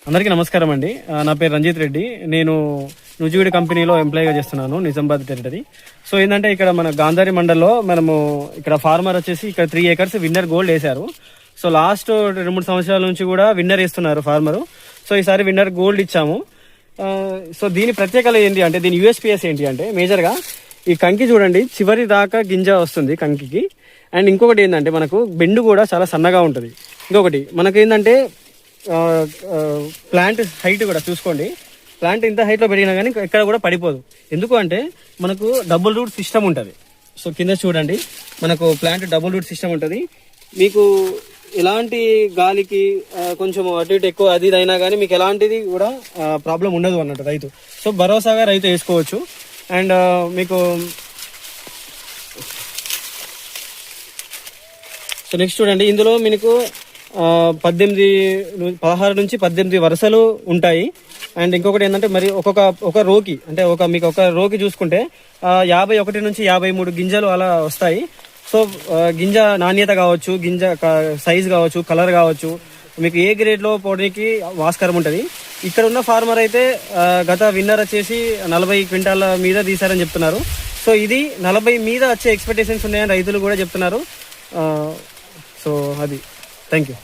అందరికీ నమస్కారం అండి. నా పేరు రంజిత్ రెడ్డి. నేను నుజివీడి కంపెనీలో ఎంప్లాయీగా చేస్తున్నాను, నిజామాబాద్ టెరిటరీ. సో ఏంటంటే ఇక్కడ మన గాంధారి మండల్లో మనము ఇక్కడ ఫార్మర్ వచ్చేసి ఇక్కడ 3 acres విన్నర్ గోల్డ్ వేశారు. సో లాస్ట్ 2-3 సంవత్సరాల నుంచి కూడా విన్నర్ వేస్తున్నారు ఫార్మరు. సో ఈసారి విన్నర్ గోల్డ్ ఇచ్చాము. సో దీని ప్రత్యేకత ఏంటి అంటే, దీని యూఎస్పీఎస్ ఏంటి అంటే మేజర్గా ఈ కంకి చూడండి, చివరి దాకా గింజ వస్తుంది కంకికి. అండ్ ఇంకొకటి ఏంటంటే మనకు బెండు కూడా చాలా సన్నగా ఉంటుంది. ఇంకొకటి మనకి ఏంటంటే ప్లాంట్ హైట్ కూడా చూసుకోండి. ప్లాంట్ ఇంత హైట్లో పెరిగినా కానీ ఎక్కడ కూడా పడిపోదు. ఎందుకు అంటే మనకు డబుల్ రూట్ సిస్టమ్ ఉంటుంది. సో కింద చూడండి, మనకు ప్లాంట్ డబుల్ రూట్ సిస్టమ్ ఉంటుంది. మీకు ఎలాంటి గాలికి కొంచెం అటు ఇటు ఎక్కువ అది అయినా కానీ మీకు ఎలాంటిది కూడా ప్రాబ్లం ఉండదు అన్నట్టు రైతు. సో భరోసాగా రైతు వేసుకోవచ్చు. అండ్ మీకు సో నెక్స్ట్ చూడండి, ఇందులో మీకు 16 నుంచి 18 వరుసలు ఉంటాయి. అండ్ ఇంకొకటి ఏంటంటే మరి ఒక రోకి అంటే మీకు ఒక రోకి చూసుకుంటే 51 నుంచి 53 గింజలు అలా వస్తాయి. సో గింజ నాణ్యత కావచ్చు, గింజ సైజ్ కావచ్చు, కలర్ కావచ్చు, మీకు ఏ గ్రేడ్లో పోవడానికి ఆస్కారం ఉంటుంది. ఇక్కడ ఉన్న ఫార్మర్ అయితే గత విన్నర్ వచ్చేసి 40 క్వింటాల మీద తీశారని చెప్తున్నారు. సో ఇది 40 మీద వచ్చే ఎక్స్పెక్టేషన్స్ ఉన్నాయని రైతులు కూడా చెప్తున్నారు. సో అది థ్యాంక్ యూ.